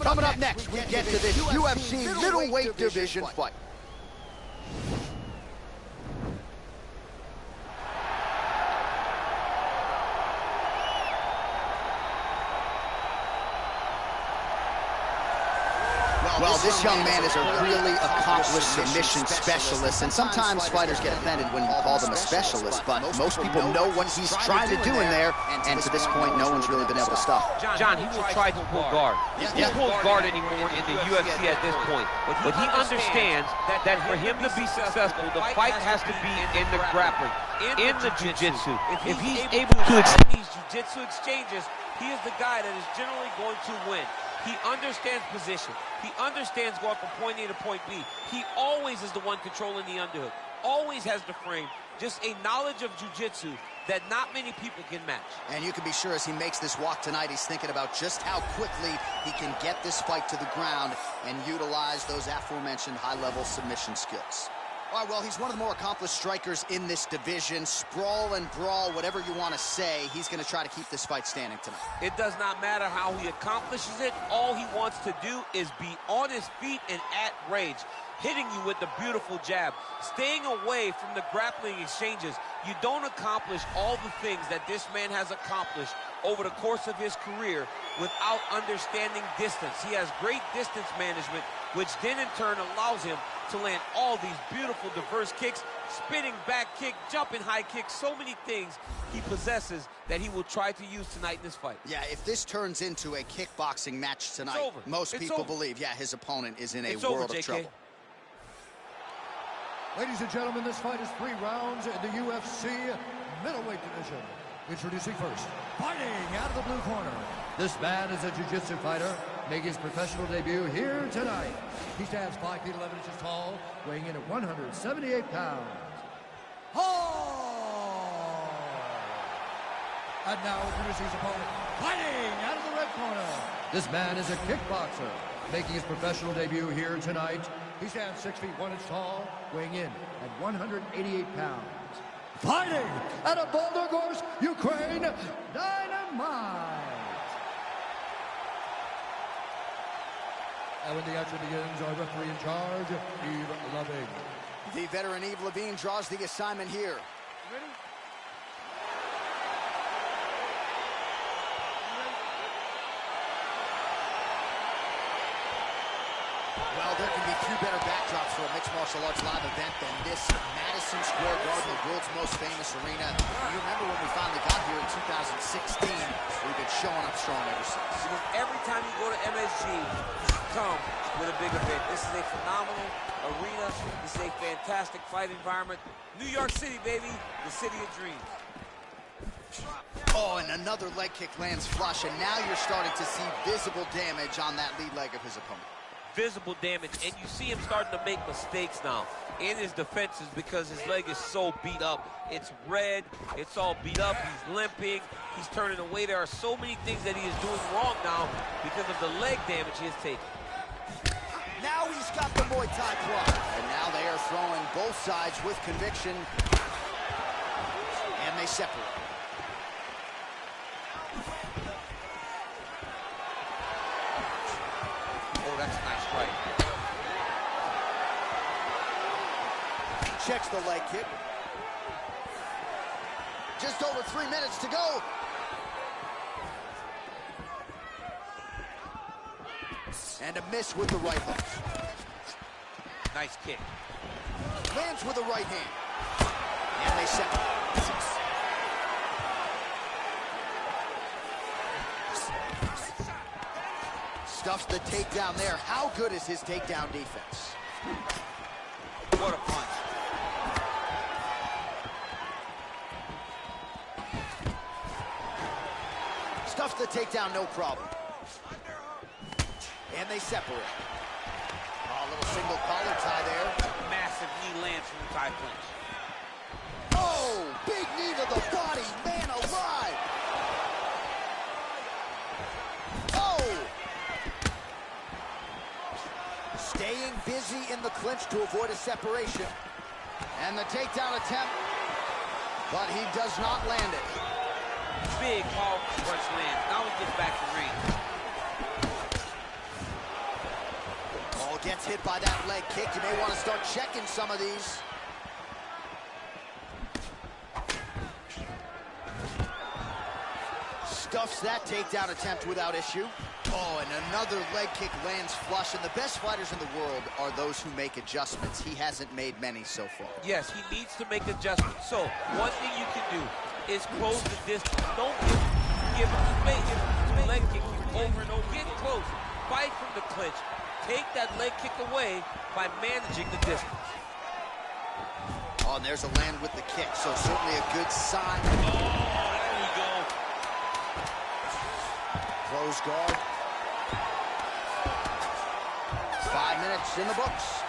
Coming up next, we get to this UFC middleweight division fight. Well, this young man is a really accomplished submission specialist, and sometimes fighters get offended when you call them a specialist, but most people know what he's trying to do in there, and to this point, no one's really been able to stop. John, he will try to pull guard. He won't pull guard anymore in the UFC at this point, but he understands that for him to be successful, the fight has to be in the grappling, in the jiu-jitsu. If he's able to extend these jiu-jitsu exchanges, he is the guy that is generally going to win. He understands position. He understands going from point A to point B. He always is the one controlling the underhook. Always has the frame. Just a knowledge of jiu-jitsu that not many people can match. And you can be sure as he makes this walk tonight, he's thinking about just how quickly he can get this fight to the ground and utilize those aforementioned high-level submission skills. All right, well, he's one of the more accomplished strikers in this division. Sprawl and brawl, whatever you want to say, he's going to try to keep this fight standing tonight. It does not matter how he accomplishes it. All he wants to do is be on his feet and at range, hitting you with the beautiful jab, staying away from the grappling exchanges. You don't accomplish all the things that this man has accomplished over the course of his career without understanding distance. He has great distance management, which then in turn allows him to land all these beautiful diverse kicks, spinning back kick, jumping high kick, so many things he possesses that he will try to use tonight in this fight. Yeah, if this turns into a kickboxing match tonight, most people believe, yeah, his opponent is in a world of trouble. Ladies and gentlemen, this fight is 3 rounds in the UFC middleweight division. Introducing first, fighting out of the blue corner. This man is a jiu-jitsu fighter, making his professional debut here tonight. He stands 5 feet 11 inches tall, weighing in at 178 pounds. Oh! And now introducing his opponent, fighting out of the red corner. This man is a kickboxer, making his professional debut here tonight. He stands 6 feet 1 inch tall, weighing in at 188 pounds. Fighting out of Boulder Gorsk, Ukraine, Dynamite. And when the action begins, our referee in charge, Yves Lavigne. The veteran Yves Lavigne draws the assignment here. Ready? Well, there can be few better backdrops for a mixed martial arts live event than this Madison Square Garden, the world's most famous arena. You remember when we finally got here in 2016, we've been showing up strong ever since. Because every time you go to MSG, you come with a big event. This is a phenomenal arena. This is a fantastic fight environment. New York City, baby, the city of dreams. Oh, and another leg kick lands flush, and now you're starting to see visible damage on that lead leg of his opponent. Visible damage, and you see him starting to make mistakes now in his defenses because his leg is so beat up. It's red, it's all beat up, he's limping, he's turning away. There are so many things that he is doing wrong now because of the leg damage he has taken. Now he's got the Muay Thai club, and now they are throwing both sides with conviction, and they separate. Oh, that's a nice strike. Checks the leg kick. Just over 3 minutes to go. And a miss with the right hook. Nice kick. Lands with the right hand. And they separate. Stuffs the takedown there. How good is his takedown defense? What a punch. Stuffs the takedown, no problem. And they separate. Oh, a little single collar tie there. Massive knee lands from the tie clinch. Oh, big knee to the body, man alive. Oh! Staying busy in the clinch to avoid a separation. And the takedown attempt, but he does not land it. Big, powerful punch lands. Now he gets back to range. gets hit by that leg kick. You may want to start checking some of these. Stuffs that takedown attempt without issue. Oh, and another leg kick lands flush. And the best fighters in the world are those who make adjustments. He hasn't made many so far. Yes, he needs to make adjustments. So, one thing you can do is close the distance. Don't give him space. Leg kick you over and over. Get close. Fight from the clinch. Take that leg kick away by managing the distance. Oh, and there's a land with the kick, so certainly a good sign. Oh, there we go. Close guard. 5 minutes in the books.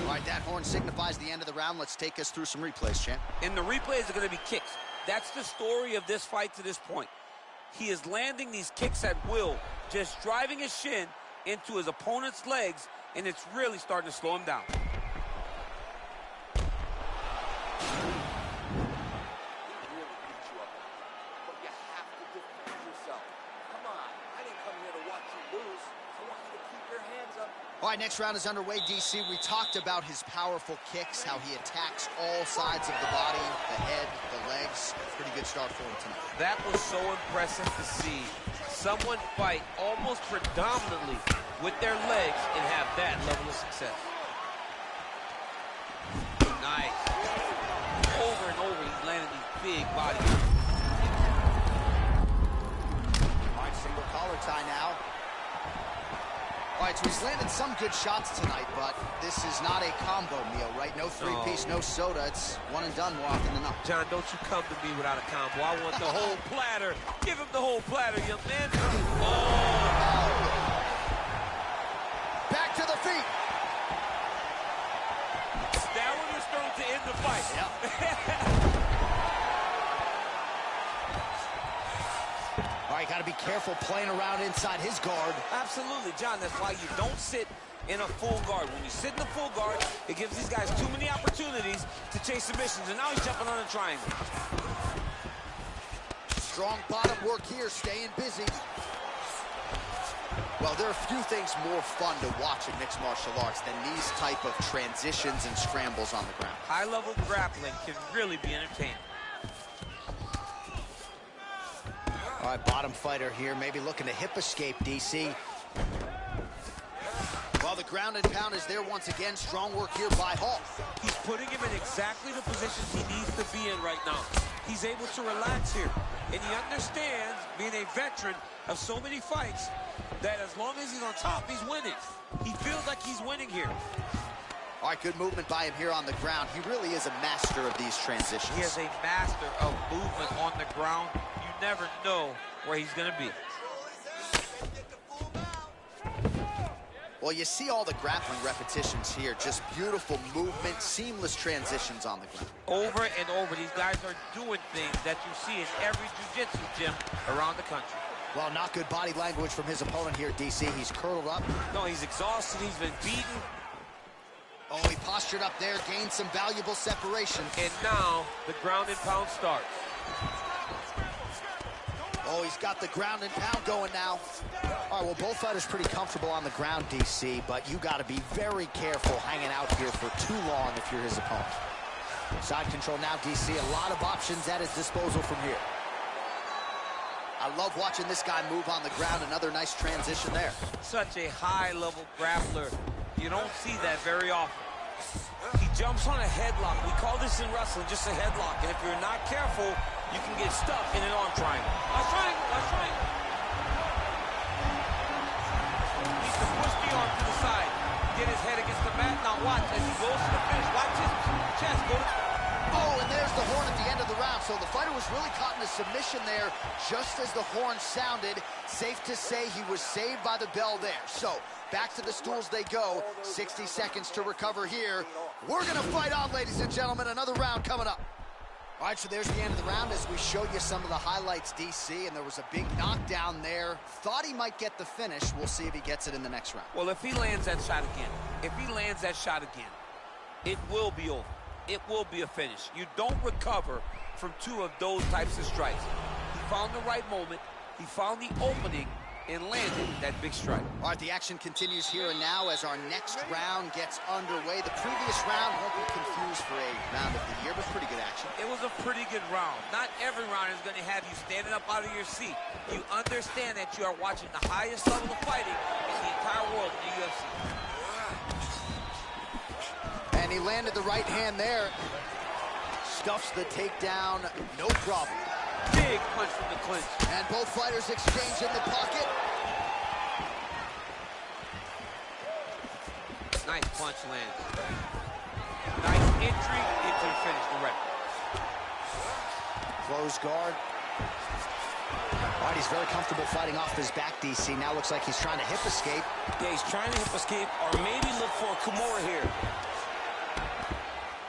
All right, that horn signifies the end of the round. Let's take us through some replays, champ. And the replays are going to be kicks. That's the story of this fight to this point. He is landing these kicks at will, just driving his shin into his opponent's legs, and it's really starting to slow him down. All right, next round is underway, DC. We talked about his powerful kicks, how he attacks all sides of the body, the head, the legs. Pretty good start for him tonight. That was so impressive to see. Someone fight almost predominantly with their legs and have that level of success. Nice. Over and over, he's landing these big body kicks. All right, single collar tie now. All right, so he's landed some good shots tonight, but this is not a combo meal, right? No three-piece, no soda. It's one and done more often than not. John, don't you come to me without a combo. I want the whole platter. Give him the whole platter, young man. Oh! Back to the feet. That one was thrown to end the fight. Yep. All right, got to be careful playing around inside his guard. Absolutely, John. That's why you don't sit in a full guard. When you sit in a full guard, it gives these guys too many opportunities to chase submissions, and now he's jumping on a triangle. Strong bottom work here, staying busy. Well, there are a few things more fun to watch in mixed martial arts than these type of transitions and scrambles on the ground. High-level grappling can really be entertaining. All right, bottom fighter here, maybe looking to hip escape, DC. Well, the ground and pound is there once again. Strong work here by Hall. He's putting him in exactly the positions he needs to be in right now. He's able to relax here. And he understands, being a veteran of so many fights, that as long as he's on top, he's winning. He feels like he's winning here. All right, good movement by him here on the ground. He really is a master of these transitions. He is a master of movement on the ground. You never know where he's going to be. Well, you see all the grappling repetitions here. Just beautiful movement, seamless transitions on the ground. Over and over, these guys are doing things that you see in every jiu-jitsu gym around the country. Well, not good body language from his opponent here, DC. He's curled up. No, he's exhausted. He's been beaten. Oh, he postured up there, gained some valuable separation. And now the ground and pound starts. Oh, he's got the ground and pound going now. All right, well, both fighters pretty comfortable on the ground, DC, but you got to be very careful hanging out here for too long if you're his opponent. Side control now, DC. A lot of options at his disposal from here. I love watching this guy move on the ground. Another nice transition there. Such a high-level grappler. You don't see that very often. He jumps on a headlock. We call this in wrestling just a headlock. And if you're not careful, you can get stuck in an arm triangle. Last triangle, last triangle. Needs to push the arm to the side. Get his head against the mat. Now watch as he goes to the finish. Watch his chest go to... Oh, and there's the horn at the end of the round. So the fighter was really caught in a submission there just as the horn sounded. Safe to say he was saved by the bell there. So back to the stools they go. 60 seconds to recover here. We're going to fight on, ladies and gentlemen. Another round coming up. All right, so there's the end of the round as we showed you some of the highlights, DC, and there was a big knockdown there. Thought he might get the finish. We'll see if he gets it in the next round. Well, if he lands that shot again, it will be over. It will be a finish. You don't recover from 2 of those types of strikes. He found the right moment, he found the opening, and landed that big strike. All right, the action continues here and now as our next round gets underway. The previous round won't be confused for a round of the year, but pretty good action. It was a pretty good round. Not every round is going to have you standing up out of your seat. You understand that you are watching the highest level of fighting in the entire world in the UFC. And he landed the right hand there. Stuffs the takedown, no problem. Big punch from the clinch. And both fighters exchange in the pocket. Nice punch lands. Nice entry into the finish, the record. Close guard. All right, he's very comfortable fighting off his back, DC. Now looks like he's trying to hip escape. Yeah, he's trying to hip escape or maybe look for a Kimura here.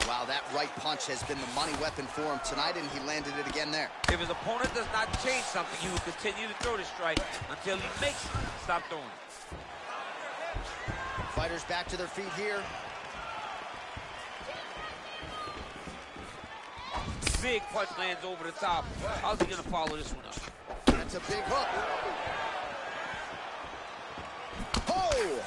Wow, that right punch has been the money weapon for him tonight, and he landed it again there. If his opponent does not change something, he will continue to throw the strike until he makes it stop throwing it. Fighters back to their feet here. Big punch lands over the top. How's he going to follow this one up? That's a big hook. Oh!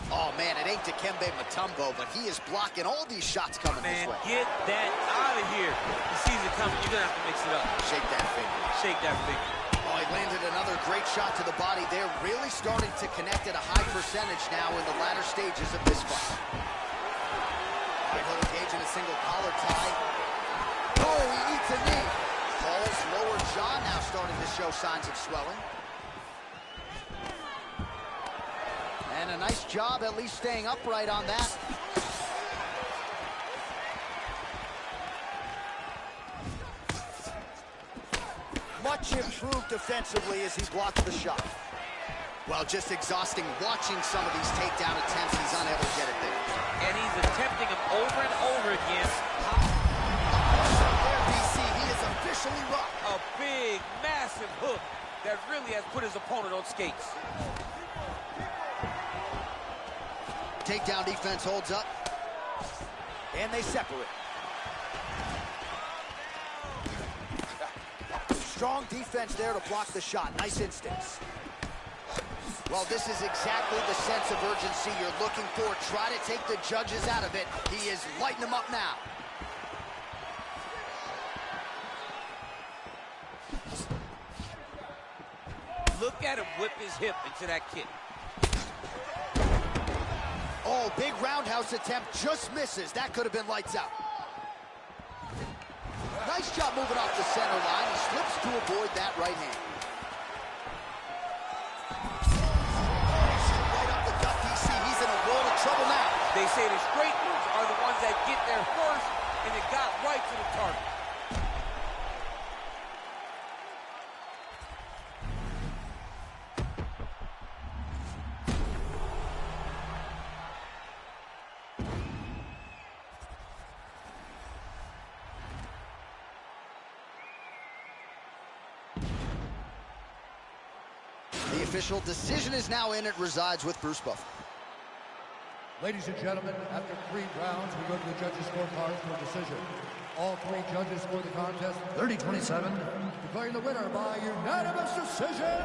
Oh, man, it ain't Dikembe Mutombo, but he is blocking all these shots coming this way. Man, get that out of here. He sees it coming. You're going to have to mix it up. Shake that finger. Shake that finger. Oh, he landed another great shot to the body. They're really starting to connect at a high percentage now in the latter stages of this fight. All right, he'll engage in a single collar tie. Oh, he eats a knee. Paul's lower jaw now starting to show signs of swelling. And a nice job at least staying upright on that. Much improved defensively as he's blocked the shot. Well, just exhausting watching some of these takedown attempts. He's unable to get it there. And he's attempting them over and over again. There, DC, he is officially rocked. A big, massive hook that really has put his opponent on skates. Takedown defense holds up. And they separate. Strong defense there to block the shot. Nice instincts. Well, this is exactly the sense of urgency you're looking for. Try to take the judges out of it. He is lighting them up now. Look at him whip his hip into that kick. Oh, big roundhouse attempt just misses. That could have been lights out. Nice job moving off the center line. He slips to avoid that right hand. Right up the gut, DC. He's in a world of trouble now. They say the straight moves are the ones that get there first, and it got right to the target. The official decision is now in. It resides with Bruce Buffer. Ladies and gentlemen, after 3 rounds, we go to the judges' scorecards for a decision. All 3 judges scored the contest 30-27, declaring the winner by unanimous decision,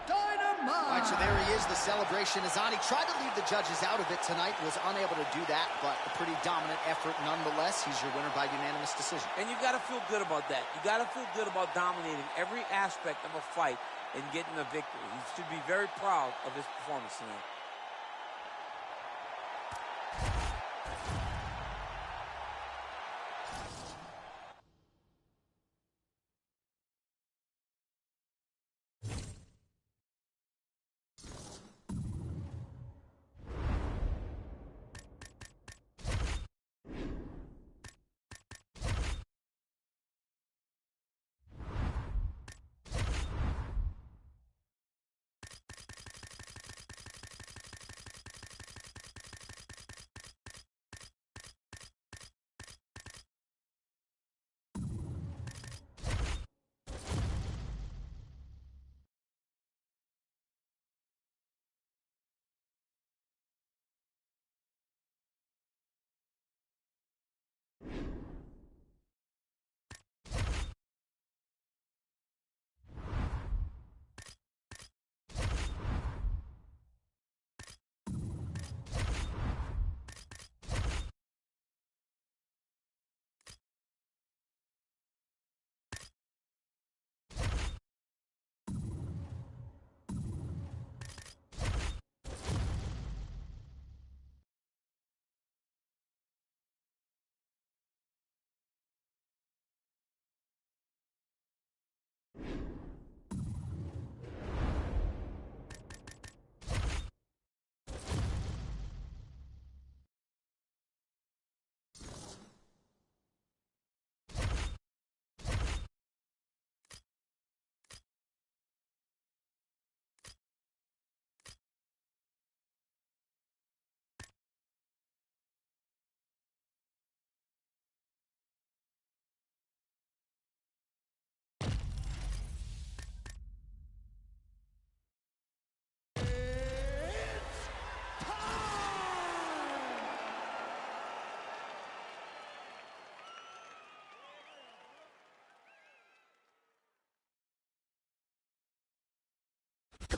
Dynamite! All right, so there he is. The celebration is on. He tried to leave the judges out of it tonight, was unable to do that, but a pretty dominant effort nonetheless. He's your winner by unanimous decision. And you got to feel good about that. You got to feel good about dominating every aspect of a fight and getting a victory. He should be very proud of his performance tonight.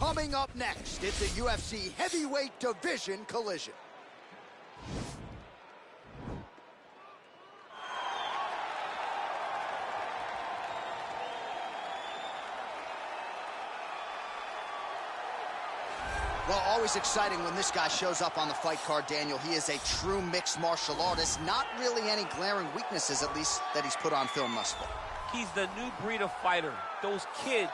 Coming up next, it's a UFC heavyweight division collision. Well, always exciting when this guy shows up on the fight card, Daniel. He is a true mixed martial artist. Not really any glaring weaknesses, at least, that he's put on film thus far. He's the new breed of fighter. Those kids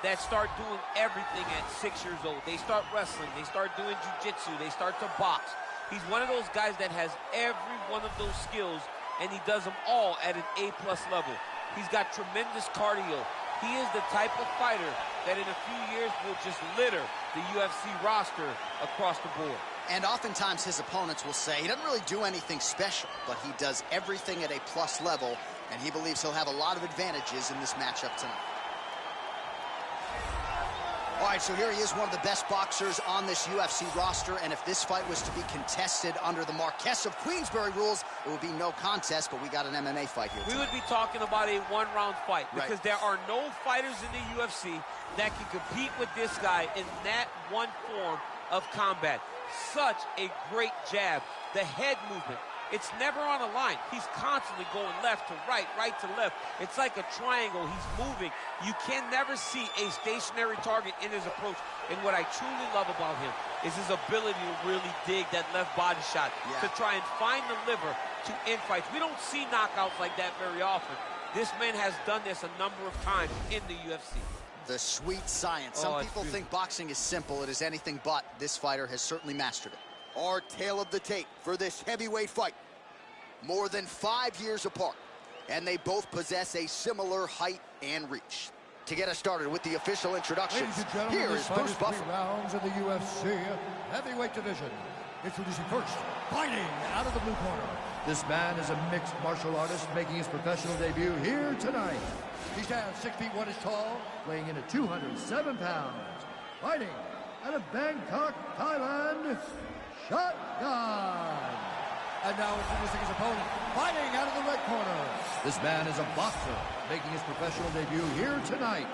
that start doing everything at 6 years old. They start wrestling, they start doing jiu-jitsu, they start to box. He's one of those guys that has every one of those skills, and he does them all at an A-plus level. He's got tremendous cardio. He is the type of fighter that in a few years will just litter the UFC roster across the board. And oftentimes his opponents will say he doesn't really do anything special, but he does everything at a plus level, and he believes he'll have a lot of advantages in this matchup tonight. All right, so here he is, one of the best boxers on this UFC roster, and if this fight was to be contested under the Marquess of Queensberry rules, it would be no contest, but we got an MMA fight here tonight. We would be talking about a one-round fight, because Right. there are no fighters in the UFC that can compete with this guy in that one form of combat. Such a great jab, the head movement. It's never on a line. He's constantly going left to right, right to left. It's like a triangle. He's moving. You can never see a stationary target in his approach. And what I truly love about him is his ability to really dig that left body shot, to try and find the liver to end fights. We don't see knockouts like that very often. This man has done this a number of times in the UFC. The sweet science. Some people think boxing is simple. It is anything but. This fighter has certainly mastered it. Our tale of the tape for this heavyweight fight. More than 5 years apart, and they both possess a similar height and reach. To get us started with the official introductions, Ladies and gentlemen, here this is fight Bruce is Buffer. 3 rounds in the UFC heavyweight division. Introducing first, fighting out of the blue corner. This man is a mixed martial artist making his professional debut here tonight. He stands 6 feet 1 inches tall, weighing in at 207 pounds. Fighting out of Bangkok, Thailand, Shotgun. And now introducing his opponent, fighting out of the red corner. This man is a boxer, making his professional debut here tonight.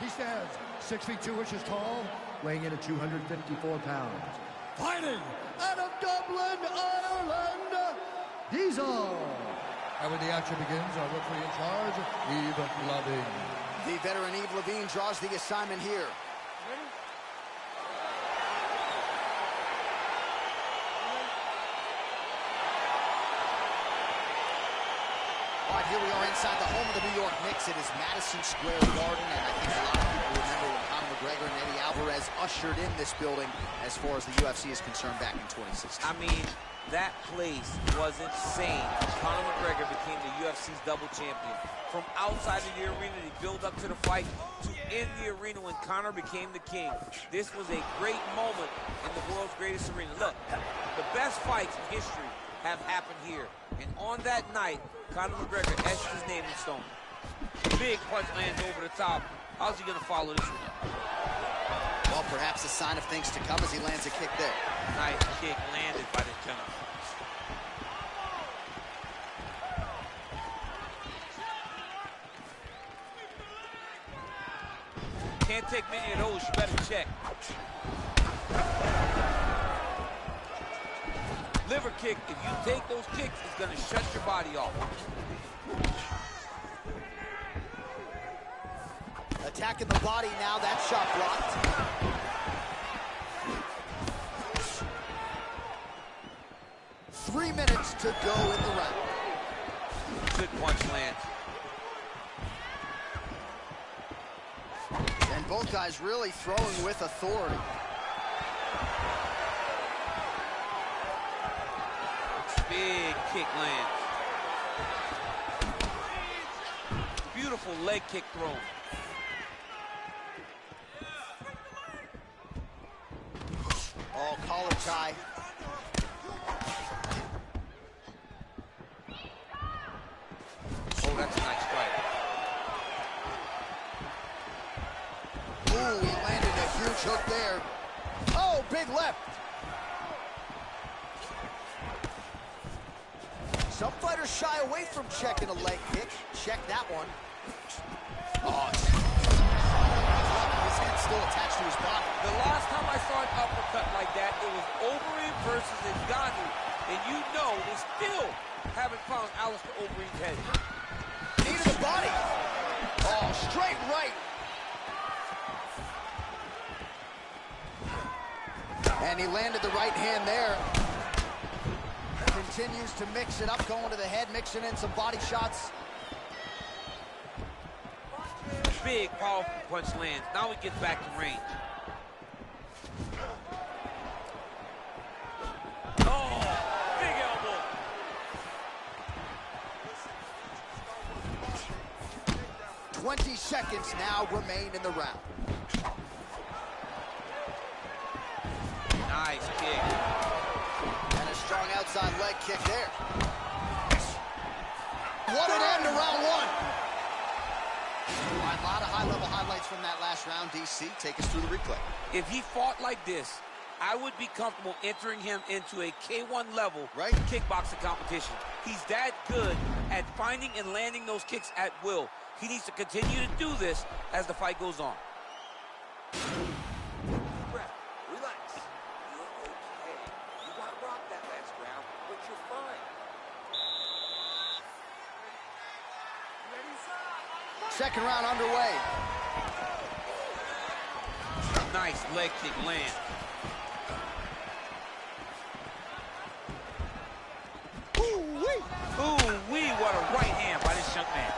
He stands 6 feet 2 inches tall, weighing in at 254 pounds. Fighting out of Dublin, Ireland, Diesel. And when the action begins, our referee in charge, Yves Lavigne. The veteran Yves Lavigne draws the assignment here. All right, here we are inside the home of the New York Knicks. It is Madison Square Garden, and I think a lot of people remember when Conor McGregor and Eddie Alvarez ushered in this building as far as the UFC is concerned back in 2016. I mean, that place was insane. Conor McGregor became the UFC's double champion. From outside of the arena, they build up to the fight, to in the arena when Conor became the king. This was a great moment in the world's greatest arena. Look, the best fights in history have happened here. And on that night, Conor McGregor etched his name in stone. Big punch lands over the top. How's he going to follow this one up? Well, perhaps a sign of things to come as he lands a kick there. Nice kick landed by the gentleman. Can't take many of those, you better check. Liver kick, if you take those kicks, it's gonna shut your body off. Attacking the body now, that shot blocked. 3 minutes to go in the round. Good punch lands. And both guys really throwing with authority. Big kick lands. Beautiful leg kick thrown. Oh, collar tie. Oh, that's a nice strike. Ooh, he landed a huge hook there. Oh, big left. Some fighters shy away from checking a leg kick. Check that one. Oh, his head still attached to his body. The last time I saw an uppercut like that, it was Overeem versus Ngannou. And you know they still haven't found Alistair Overeem's head. Knee to the body. Oh, straight right. And he landed the right hand there. Continues to mix it up, going to the head, mixing in some body shots. Big, powerful punch lands. Now he gets back to range. Oh, big elbow. "20 seconds now remain in the round." Nice kick. And a strong outside leg kick there. What an end to round one. All right, a lot of high-level highlights from that last round. DC, take us through the replay. If he fought like this, I would be comfortable entering him into a K1 level kickboxing competition. He's that good at finding and landing those kicks at will. He needs to continue to do this as the fight goes on. Relax. You're okay. You got rocked that last round, but you're fine. Second round underway. Nice leg kick land. Ooh-wee. Ooh-wee, what a right hand by this young man.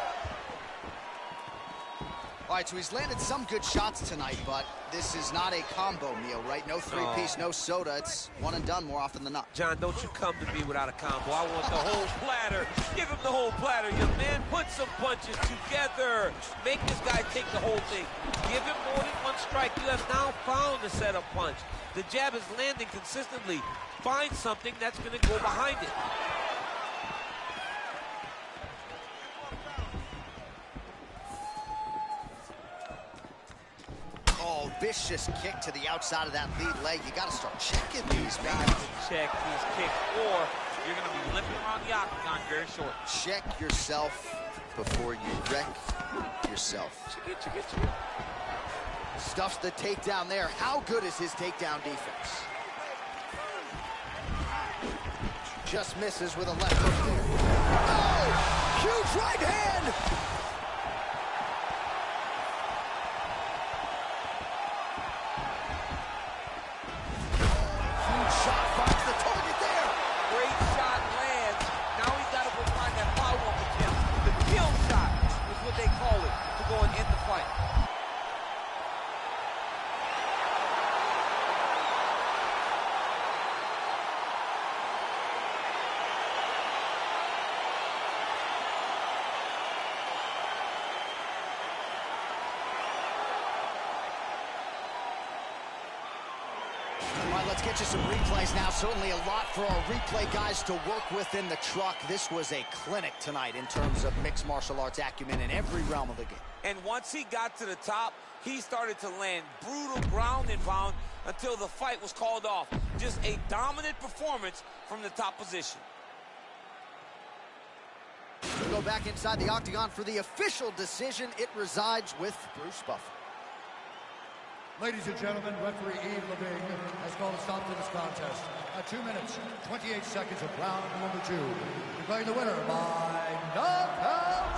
All right, so he's landed some good shots tonight, but this is not a combo meal, right? No three-piece, no soda. It's one and done more often than not. John, don't you come to me without a combo. I want the whole platter. Give him the whole platter, young man. Put some punches together. Make this guy take the whole thing. Give him more than one strike. You have now found the setup punch. The jab is landing consistently. Find something that's going to go behind it. Oh, vicious kick to the outside of that lead leg. You got to start checking these, man. Check these kicks, or you're going to be limping around the octagon very short. Check yourself before you wreck yourself. Check it. Stuffs the takedown there. How good is his takedown defense? Just misses with a left hook there. Oh! Huge right hand! Huge shot finds the target there. Great shot lands. Now he's got to go find that follow-up attempt. The kill shot is what they call it to go and end the fight. All right, let's get you some replays now. Certainly a lot for our replay guys to work with in the truck. This was a clinic tonight in terms of mixed martial arts acumen in every realm of the game. And once he got to the top, he started to land brutal ground and pound until the fight was called off. Just a dominant performance from the top position. We'll go back inside the octagon for the official decision. It resides with Bruce Buffer. Ladies and gentlemen, referee Yves Lavigne has called a stop to this contest at 2 minutes, 28 seconds of round number 2. Declaring the winner by knockout,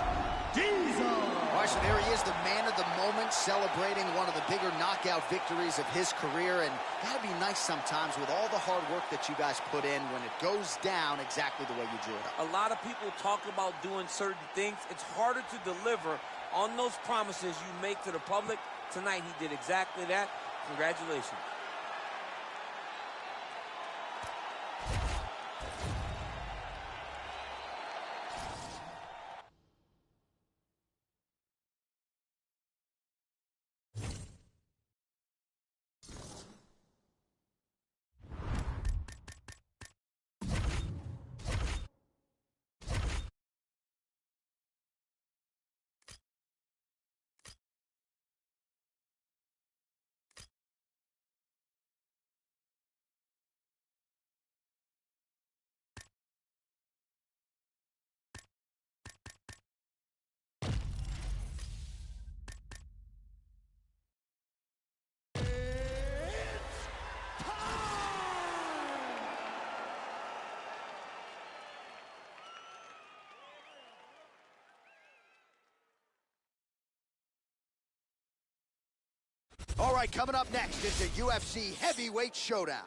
Diesel. All right, so there he is, the man of the moment, celebrating one of the bigger knockout victories of his career. And that'd be nice sometimes with all the hard work that you guys put in when it goes down exactly the way you drew it up. A lot of people talk about doing certain things. It's harder to deliver on those promises you make to the public. Tonight, he did exactly that. Congratulations. All right, coming up next is the UFC Heavyweight Showdown.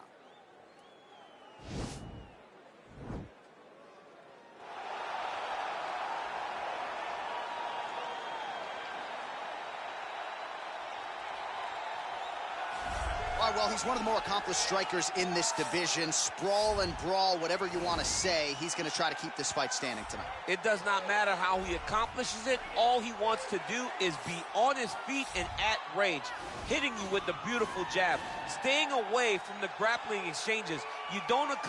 All right, well, he's one of the more accomplished strikers in this division. Sprawl and brawl, whatever you want to say, he's going to try to keep this fight standing tonight. It does not matter how he accomplishes it. All he wants to do is be on his feet and at range, hitting you with the beautiful jab, staying away from the grappling exchanges. You don't accomplish